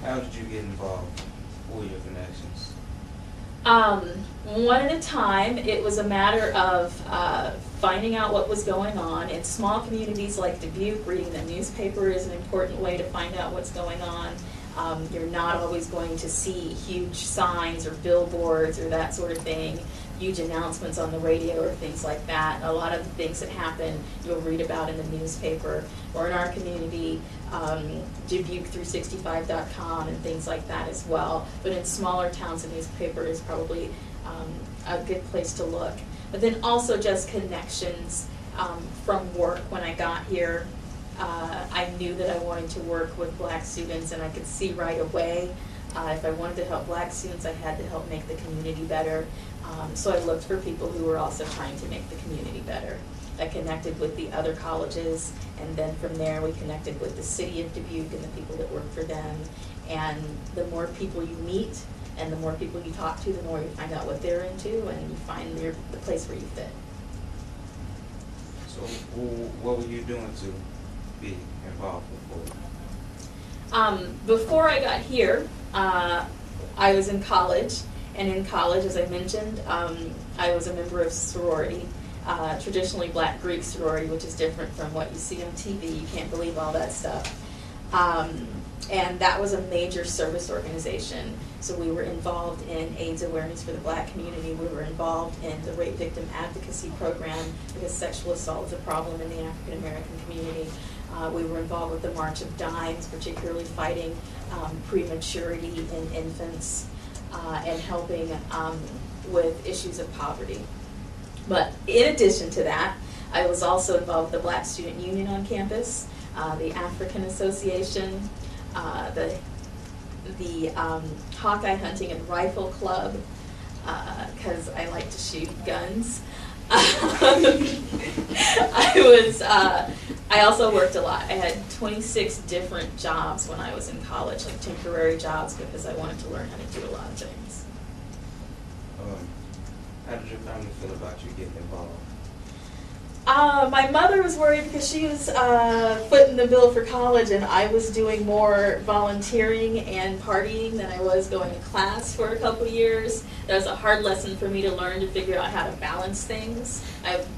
How did you get involved? What were your connections? One at a time. It was a matter of finding out what was going on. In small communities like Dubuque, reading the newspaper is an important way to find out what's going on. You're not always going to see huge signs or billboards or that sort of thing, huge announcements on the radio or things like that. A lot of the things that happen you'll read about in the newspaper or in our community, Dubuque365.com and things like that as well. But in smaller towns, the newspaper is probably a good place to look. But then also just connections from work. When I got here, I knew that I wanted to work with black students, and I could see right away if I wanted to help black students, I had to help make the community better. So I looked for people who were also trying to make the community better. I connected with the other colleges, and then from there we connected with the city of Dubuque and the people that work for them. And the more people you meet and the more people you talk to, the more you find out what they're into, and you find the place where you fit. So what were you doing to be involved before? Before I got here, I was in college, and in college, as I mentioned, I was a member of sorority, traditionally black Greek sorority, which is different from what you see on TV. You can't believe all that stuff. And that was a major service organization. So we were involved in AIDS awareness for the black community. We were involved in the rape victim advocacy program because sexual assault is a problem in the African American community. We were involved with the March of Dimes, particularly fighting prematurity in infants and helping with issues of poverty. But in addition to that, I was also involved with the Black Student Union on campus, the African Association, the Hawkeye Hunting and Rifle Club, because I like to shoot guns. I also worked a lot. I had 26 different jobs when I was in college, like temporary jobs, because I wanted to learn how to do a lot of things. How did your family feel about you getting involved? My mother was worried because she was footing the bill for college, and I was doing more volunteering and partying than I was going to class for a couple years. That was a hard lesson for me to learn, to figure out how to balance things.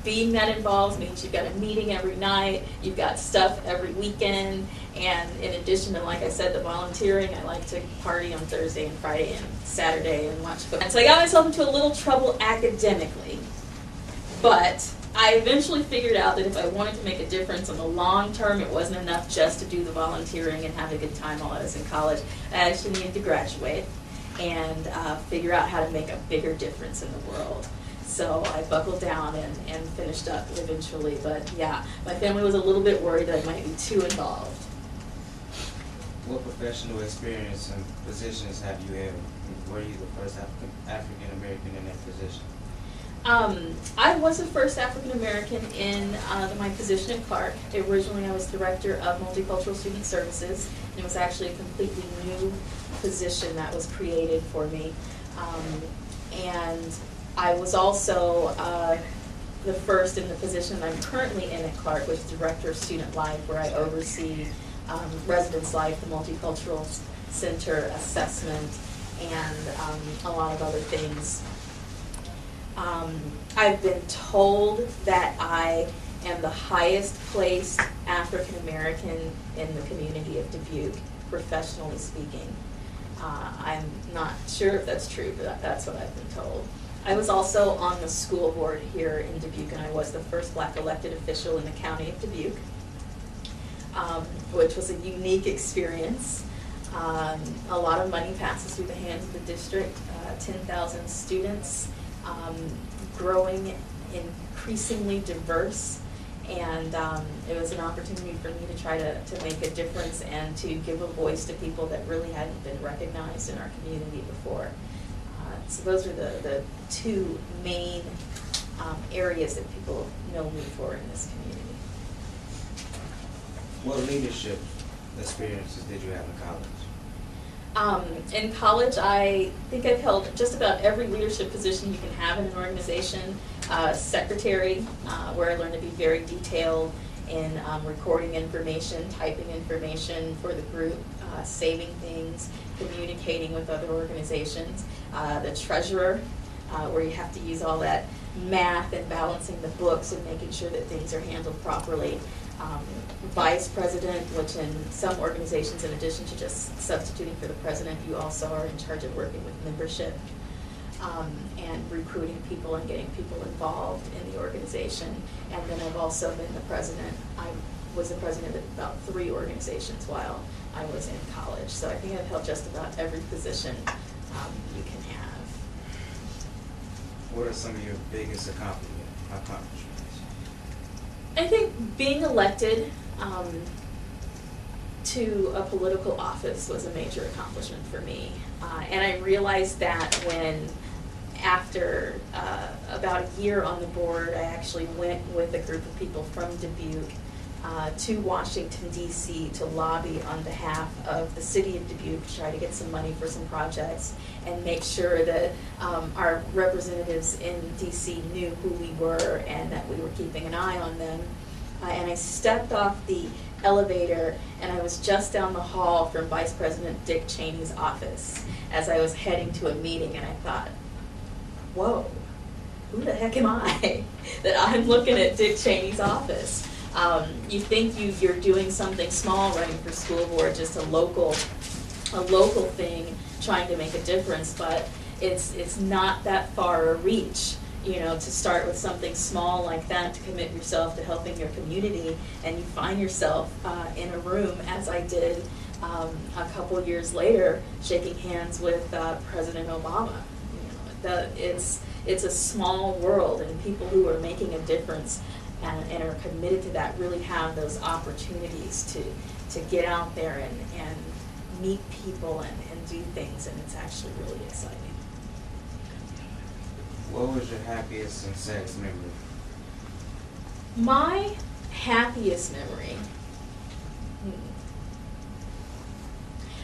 Being that involved means you've got a meeting every night, you've got stuff every weekend, and in addition to, like I said, the volunteering, I like to party on Thursday and Friday and Saturday and watch football. And so I got myself into a little trouble academically, but I eventually figured out that if I wanted to make a difference in the long term, it wasn't enough just to do the volunteering and have a good time while I was in college. I actually needed to graduate and figure out how to make a bigger difference in the world. So I buckled down and finished up eventually. But yeah, my family was a little bit worried that I might be too involved. What professional experience and positions have you held? Were you the first African American in that position? I was the first African American in my position at Clarke. Originally, I was director of multicultural student services, and it was actually a completely new position that was created for me. And I was also the first in the position I'm currently in at Clarke, which is director of student life, where I oversee residence life, the multicultural center assessment, and a lot of other things. I've been told that I am the highest placed African American in the community of Dubuque, professionally speaking. I'm not sure if that's true, but that's what I've been told. I was also on the school board here in Dubuque, and I was the first black elected official in the county of Dubuque, which was a unique experience. A lot of money passes through the hands of the district, 10,000 students. Growing increasingly diverse, and it was an opportunity for me to try to make a difference and to give a voice to people that really hadn't been recognized in our community before. So those are the two main areas that people know me for in this community. What leadership experiences did you have in college? In college, I think I've held just about every leadership position you can have in an organization. Secretary, where I learned to be very detailed in recording information, typing information for the group. saving things, communicating with other organizations. The treasurer, where you have to use all that math and balancing the books and making sure that things are handled properly. Vice president, which in some organizations, in addition to just substituting for the president, you also are in charge of working with membership and recruiting people and getting people involved in the organization. And then I've also been the president. I was the president of about 3 organizations while I was in college. So I think I've held just about every position you can have. What are some of your biggest accomplishments? I think being elected to a political office was a major accomplishment for me. And I realized that when, after about a year on the board, I actually went with a group of people from Dubuque to Washington, D.C. to lobby on behalf of the city of Dubuque to try to get some money for some projects and make sure that our representatives in D.C. knew who we were and that we were keeping an eye on them. And I stepped off the elevator and I was just down the hall from Vice President Dick Cheney's office as I was heading to a meeting, and I thought, whoa, who the heck am I that I'm looking at Dick Cheney's office? You think you're doing something small, running for school board, just a local thing, trying to make a difference, but it's not that far a reach, you know, to start with something small like that, to commit yourself to helping your community, and you find yourself in a room, as I did a couple years later, shaking hands with President Obama. You know, it's a small world, and people who are making a difference and are committed to that really have those opportunities to get out there and meet people and do things, and it's actually really exciting. What was your happiest and saddest memory? My happiest memory,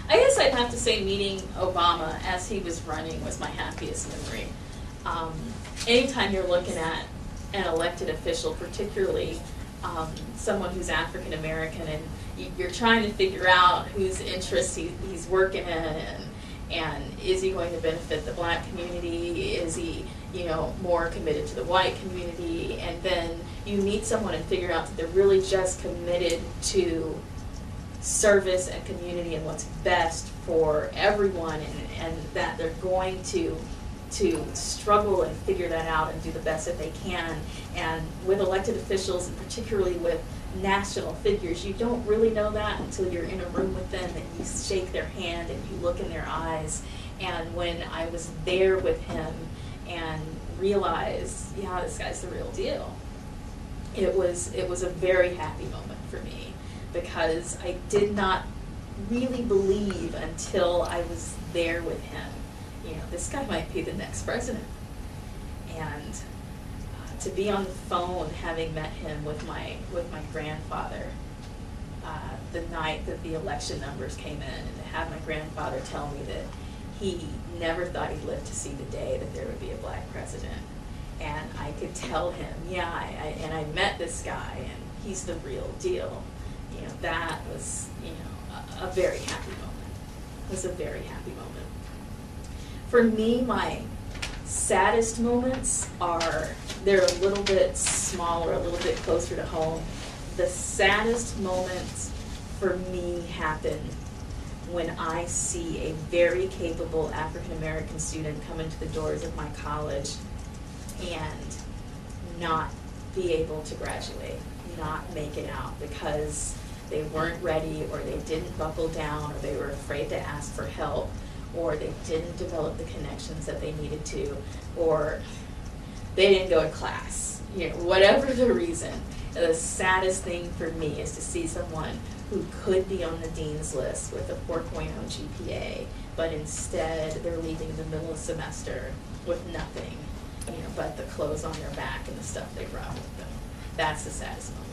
I guess I'd have to say meeting Obama as he was running was my happiest memory. Anytime you're looking at an elected official, particularly someone who's African American, and you're trying to figure out whose interests he's working in, and is he going to benefit the black community? Is he, you know, more committed to the white community? And then you meet someone and figure out that they're really just committed to service and community and what's best for everyone, and that they're going to struggle and figure that out and do the best that they can. And with elected officials, and particularly with national figures, you don't really know that until you're in a room with them and you shake their hand and you look in their eyes. And when I was there with him and realized, yeah, this guy's the real deal, it was a very happy moment for me, because I did not really believe until I was there with him, you know, this guy might be the next president. And to be on the phone, having met him with my grandfather the night that the election numbers came in, and to have my grandfather tell me that he never thought he'd live to see the day that there would be a black president. And I could tell him, yeah, I met this guy, and he's the real deal. You know, that was, you know, a very happy moment. It was a very happy moment. For me, my saddest moments they're a little bit smaller, a little bit closer to home. The saddest moments for me happen when I see a very capable African American student come into the doors of my college and not be able to graduate, not make it out because they weren't ready, or they didn't buckle down, or they were afraid to ask for help, or they didn't develop the connections that they needed to, or they didn't go to class. You know, whatever the reason, the saddest thing for me is to see someone who could be on the dean's list with a 4.0 GPA, but instead they're leaving in the middle of the semester with nothing, you know, but the clothes on their back and the stuff they brought with them. That's the saddest moment.